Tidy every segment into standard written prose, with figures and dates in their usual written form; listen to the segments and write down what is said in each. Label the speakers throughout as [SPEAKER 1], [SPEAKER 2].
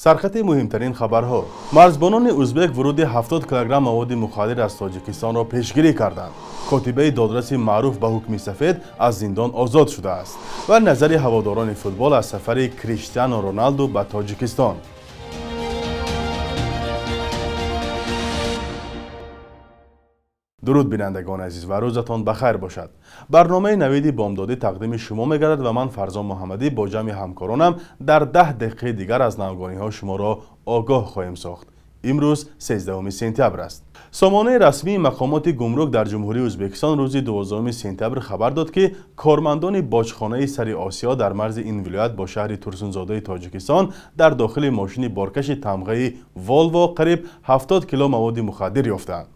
[SPEAKER 1] سرخط مهمترین خبرها. مرزبانان ازبک ورود 70 کیلوگرم مواد مخدر از تاجیکستان را پیشگیری کردند. کاتبه دادرس معروف به حکم سفید از زندان آزاد شده است و نظر هواداران فوتبال از سفر کریستیانو رونالدو به تاجیکستان. درود بینندگان عزیز و روزتان بخیر باشد. برنامه نویدی بامدادی تقدیم شما می‌گردد و من فرزان محمدی با جمع همکارانم در 10 دقیقه دیگر از نوگانی‌ها شما را آگاه خواهیم ساخت. امروز 13 سپتامبر است. سامانه رسمی مقامات گمرک در جمهوری ازبکستان روز 12 سپتامبر خبر داد که کارمندان باجخانه سر آسیا در مرز این ولایت با شهر تورسونزاده تاجیکستان در داخل ماشین بارکش تمغه والوو قریب 70 کیلو مواد مخدر یافتند.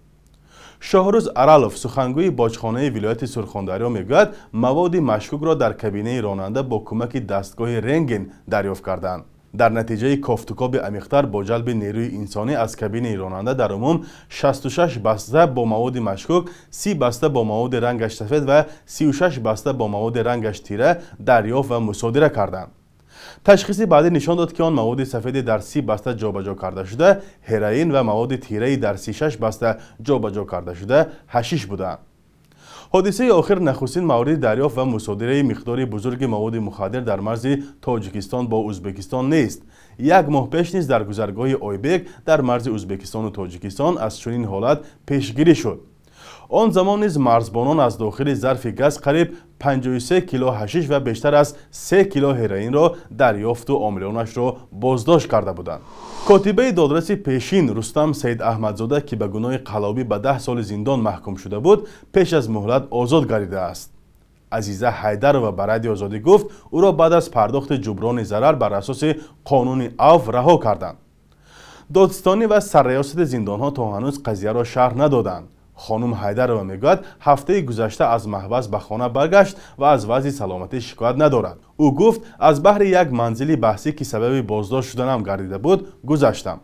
[SPEAKER 1] شاهروز ارالوف سخنگوی باجخانه ولایت سرخاندریا میگوید مواد مشکوک را در کابینه راننده با کمک دستگاه رنگن دریافت کردند. در نتیجه کافتوکاب عمیق‌تر با جلب نیروی انسانی از کابینه راننده در عموم 66 بسته با مواد مشکوک، 30 بسته با مواد رنگش سفید و 36 بسته با مواد رنگش تیره دریافت و مصادره کردند. تشخیص بعدی نشان داد که آن مواد سفید در 30 بسته جابجا کرده شده، هروئین و مواد تیره در 36 بسته جابجا کرده شده، حشیش بودند. حادثه آخر نخستین مورد دریافت و مصادره مقدار بزرگ مواد مخدر در مرز تاجیکستان با ازبکستان نیست. یک ماه پیش نیز در گذرگاه آیبک در مرز ازبکستان و تاجیکستان از چنین حالت پیشگیری شد. آن زمان نیز مرزبانان از داخل ظرف گاز قریب 53 کیلو حشیش و بیشتر از 3 کیلو هروئین را دریافت و عاملانش را بازداشت کرده بودند. کاتبه دادرس پیشین رستم سید احمدزاده که به گناه قلابی به 10 سال زندان محکوم شده بود پیش از مهلت آزاد گردیده است. عزیزه حیدرова به رادیو آزادی گفت او را بعد از پرداخت جبران ضرر بر اساس قانون عفو رها کردند. دادستانی و سرریاست زندانها تا هنوز قضیه را شرح ندادند. خانم حیدرова میگوید هفته گذشته از محبس به خانه برگشت و از وضع سلامتی شکایت ندارد. او گفت از بحر یک منزل بحثی که سبب بازداشت شدنم گردیده بود گذشتم.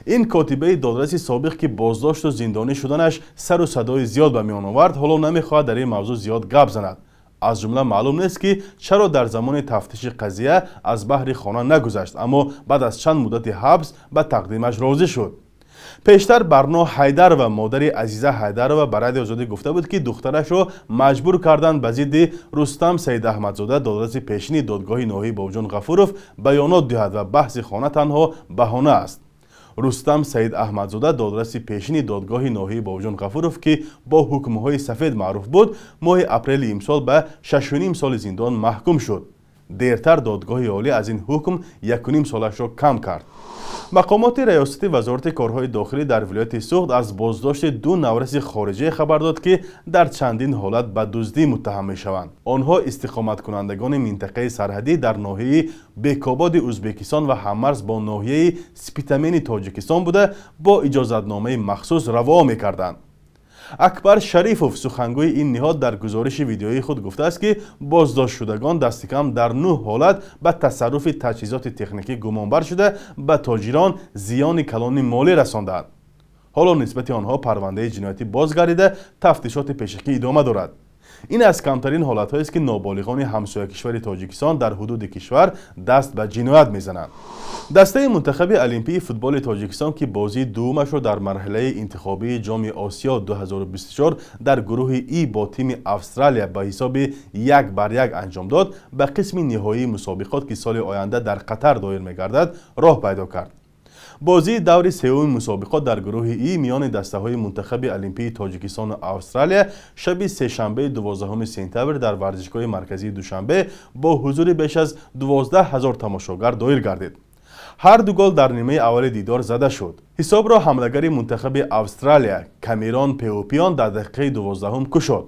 [SPEAKER 1] این کاتبه دادرس سابق که بازداشت و زندانی شدنش سر و صدای زیاد به میان آورد حالا نمیخواهد در این موضوع زیاد گپ زند. از جمله معلوم نیست که چرا در زمان تفتیش قضیه از بحر خانه نگذشت اما بعد از چند مدت حبس به تقدیمش راضی شد. پیشتر برنا حیدر و مادر عزیزه حیدرова به رادیو آزادی گفته بود که دخترش را مجبور کردند به ضد رستم سید احمدزاده دادرس پیشین دادگاه ناحیه باوجان غفوروف بیانات دهد و بحث خانه تنها بهانه است. رستم سید احمدزاده دادرس پیشین دادگاه ناحیه باوجان غفوروف که با حکم‌های سفید معروف بود ماه اپریل امسال به 6.5 سال زندان محکوم شد. دیرتر دادگاه عالی از این حکم 1.5 سالش را کم کرد. مقامات ریاستی وزارت کارهای داخلی در ولایت سوخت از بازداشت 2 نورس خارجی خبر داد که در چندین حالت به دزدی متهم می‌شوند. آنها استقامت کنندگان منطقه سرحدی در ناحیه بیکاباد ازبکستان و هممرز با ناحیه سپیتامین تاجیکستان بوده با اجازتنامه مخصوص روا می‌کردند. اکبر شریفوف سخنگوی این نهاد در گزارش ویدیویی خود گفته است که بازداشت شدگان دست کم در 9 حالت به تصرف تجهیزات تکنیکی گمانبر شده به تاجران زیان کلان مالی رساندند. حالا نسبت آنها پرونده جنایتی بازگردیده تفتیشات پیشکی ادامه دارد. این از کمترین حالت‌هایی است که نابالغان همسایه کشور تاجیکستان در حدود کشور دست به جنایت می‌زنند. دسته منتخب المپی فوتبال تاجیکستان که بازی دومش را در مرحله انتخابی جام آسیا 2024 در گروه ای با تیم استرالیا به حساب 1-1 انجام داد به قسم نهایی مسابقات که سال آینده در قطر دایر می‌گردد راه پیدا کرد. بازی دور سوم مسابقات در گروه ای میان دسته‌های منتخب المپی تاجیکستان و استرالیا شب سه‌شنبه 12 سپتامبر در ورزشگاه مرکزی دوشنبه با حضور بیش از 12,000 تماشاگر دایر گردید. هر دو گل در نیمه اول دیدار زده شد. حساب را حمله‌گر منتخب استرالیا کامیرون پیوپیان در دقیقه 12 کشاد.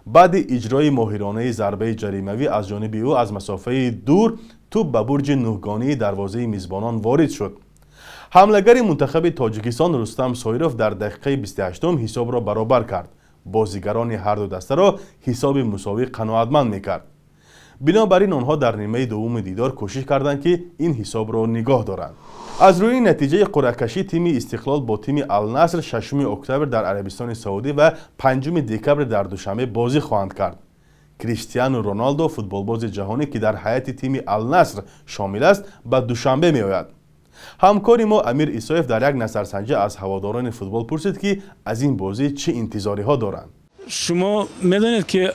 [SPEAKER 1] بعد اجرای ماهرانه ضربه جریمه‌ای از جانب او از مسافه دور توپ به برج نهگانی دروازه میزبانان وارد شد. حمله‌گر منتخب تاجیکستان رستم سایروف در دقیقه 28 حساب را برابر کرد. بازیگران هر دو دسته را حساب مساوی قناعتمند می‌کرد. بنابراین آنها در نیمه دوم دیدار کوشش کردند که این حساب را نگاه دارند. از روی نتیجه قرعه‌کشی تیم استقلال با تیم النصر 6 اکتبر در عربستان سعودی و 5 دکبر در دوشنبه بازی خواهند کرد. کریستیانو رونالدو فوتبالباز جهانی که در هیئت تیم النصر شامل است به دوشنبه می‌آید. همکاری ما امیر ایسایف در یک نظرسنجی از هواداران فوتبال پرسید که از این بازی چه انتظاری ها دارند.
[SPEAKER 2] شما میدونید که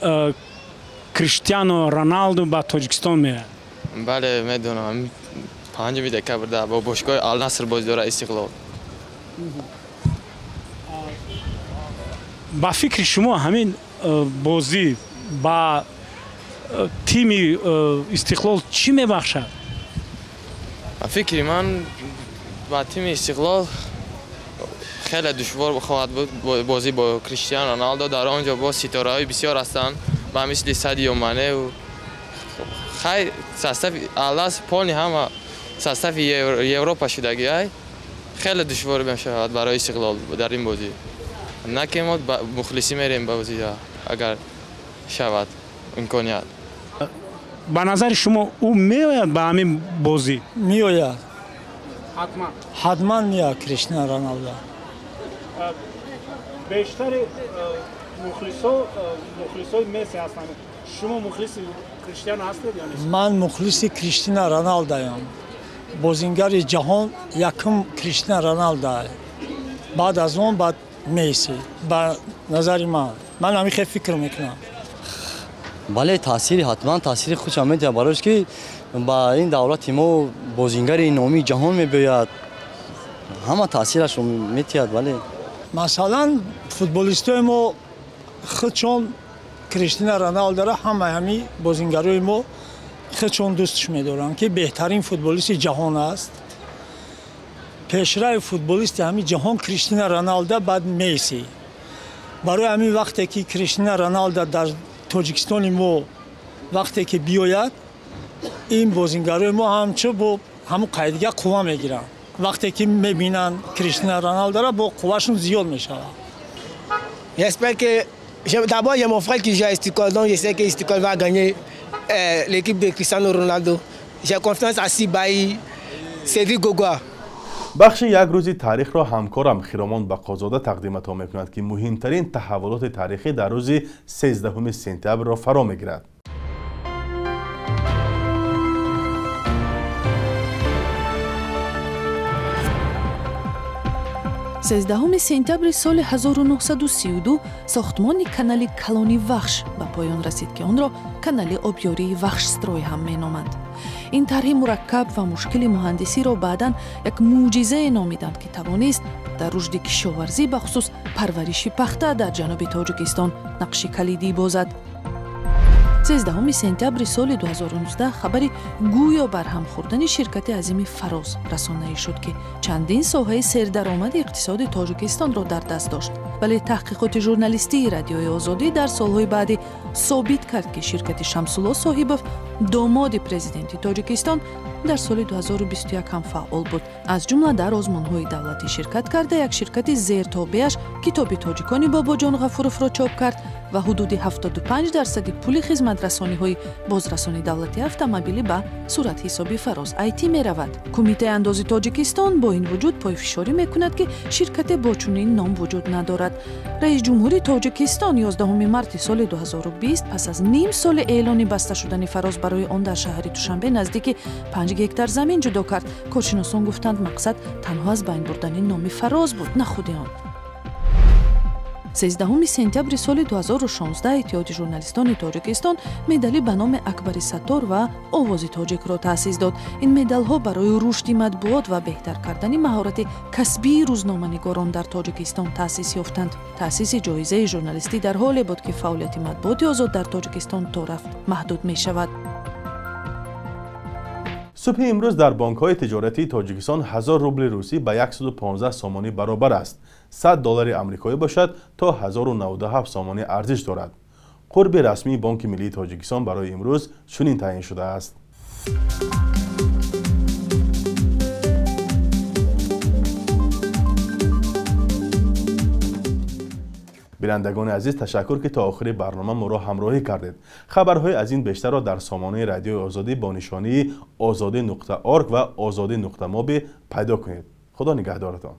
[SPEAKER 2] کریستیانو رونالدو به تاجیکستان میاد؟
[SPEAKER 3] بله میدونم. 5 دکتر با باشگاه النصر بازی داره استقلال.
[SPEAKER 2] با فکر شما همین بازی با تیم استقلال چی میبخشد؟
[SPEAKER 3] با فکر من با تیم استقلال خیلی دشوار خواهد بود بازی با کریستیانو رونالدو. در آنجا با ستاره‌های بسیار هستند با مثل سادیو مانه و خیلی ساستاف النصر پانی همه ساستاف اروپا شدگی های خیلی دشوار میشود برای استقلال در این بازی. نه که ما مخلصی میریم بازی اگر شود امکانیت.
[SPEAKER 2] به نظر شما او میآید به همین بازی؟
[SPEAKER 4] میآید.
[SPEAKER 2] حتما
[SPEAKER 4] میآید کریستیانو رونالدو.
[SPEAKER 2] بیشتر مخلصای مسی هستند. شما مخلص کریستیانو هستید یا نیست؟
[SPEAKER 4] من مخلص کریستیانو رونالدو ام. بازیگر جهان یکم کریستیانو رونالدو. بعد از اون بعد مسی. به نظر من همین خیلی فکر میکنم.
[SPEAKER 5] بله حتما تاثیر خوش میده براش که با این دولت ما بازیگر نامی جهان میباید همه تاثیرش میتید. بله
[SPEAKER 4] مثلا فوتبالیستای ما خودشون کریستیانو رونالدو را همه بازیگرای ما خودشون دوستش میدارن که بهترین فوتبالیست جهان است. پیشرو فوتبالیست همین جهان کریستیانو رونالدو بعد مسی. برای همین وقتی که کریستیانو رونالدو در تاجیکستان ما وقتی که بیاید این بازیگرای ما همچو با همون قاعده قوا میگیرن. وقتی که میبینن کریستیانو رونالدو را با قواشون زیاد میشود.
[SPEAKER 6] J'espère que d'abord il y a mon frère qui joue à Istiklal, donc je sais que Istiklal va gagner l'équipe de Cristiano Ronaldo. J'ai confiance à Sibaï, Cédric Gogoa.
[SPEAKER 1] بخش یک روزی تاریخ را همکارم خیرامان بقازاده تقدیمتان میکند که مهمترین تحولات تاریخی در روز 13 سپتامبر را فرا میگیرد.
[SPEAKER 7] 13 сентябри соли 1932 сохтмони канали Калони Вахш ба поён расид ки онро канали обёрии Вахшстрой ҳам меноманд. ин тарҳи мураккаб ва мушкили муҳандисиро баъдан як мӯъҷизае номиданд ки тавонист дар рушди кишоварзӣ бахусус парвариши пахта дар ҷануби Тоҷикистон нақши калидӣ бозад. 13 сентябри соли 2019 хабари гӯё барҳам хӯрдани ширкати азими Фароз расонаӣ шуд ки чандин соҳаи сердаромади иқтисоди Тоҷикистонро дар даст дошт. вале таҳқиқоти журналистии радиои озодӣ дар солҳои баъдӣ собит кард ки ширкати Шамсулло Соҳибов домоди президенти Тоҷикистон дар соли 2021 ҳам фаъол буд. аз ҷумла дар озмонҳои давлатӣ ширкат карда як ширкати зертобеаш китоби тоҷикони Бобоҷон Ғафуровро чоп кард ва ҳудуди 75% пули хизматрасониҳои бозрасони давлати автомобилӣ ба суратҳисоби Фароз IT меравад. кумитаи андози Тоҷикистон бо ин вуҷуд пойфишорӣ мекунад ки ширкате бо чунин ном вуҷуд надорад. раис ҷумҳури Тоҷикистон 11 марти соли 2020 пас аз ним соли эълони баста шудани Фароз барои он дар шаҳри Душанбе наздики 5 гектар замин ҷудо кард. коршиносон гуфтанд мақсад танҳо аз байн бурдани номи Фароз буд, на худи он. 13 сентябри соли 2016 иттиҳоди журналистони Тоҷикистон медали ба номи Акбари Саттор ва Овози Тоҷикро таъсис дод. ин медалҳо барои рушди матбуот ва беҳтар кардани маҳорати касбии рӯзноманигорон дар Тоҷикистон таъсис ёфтанд. таъсиси ҷоизаи журналистӣ дар ҳоле буд ки фаъолияти матбуоти озод дар Тоҷикистон то рафт маҳдуд мешавад.
[SPEAKER 1] صبح امروز در بانک‌های تجارتی تاجیکستان 1000 روبل روسی به 115 سامانی برابر است. 100 دلار آمریکایی باشد تا 1097 سامانی ارزش دارد. قرب رسمی بانک ملی تاجیکستان برای امروز چنین تعیین شده است. بینندگان عزیز تشکر که تا آخر برنامه ما را همراهی کردید. خبرهای از این بیشتر را در سامانه رادیو آزادی با نشانی azadi.org و azadi.mobi پیدا کنید. خدا نگهدارتان.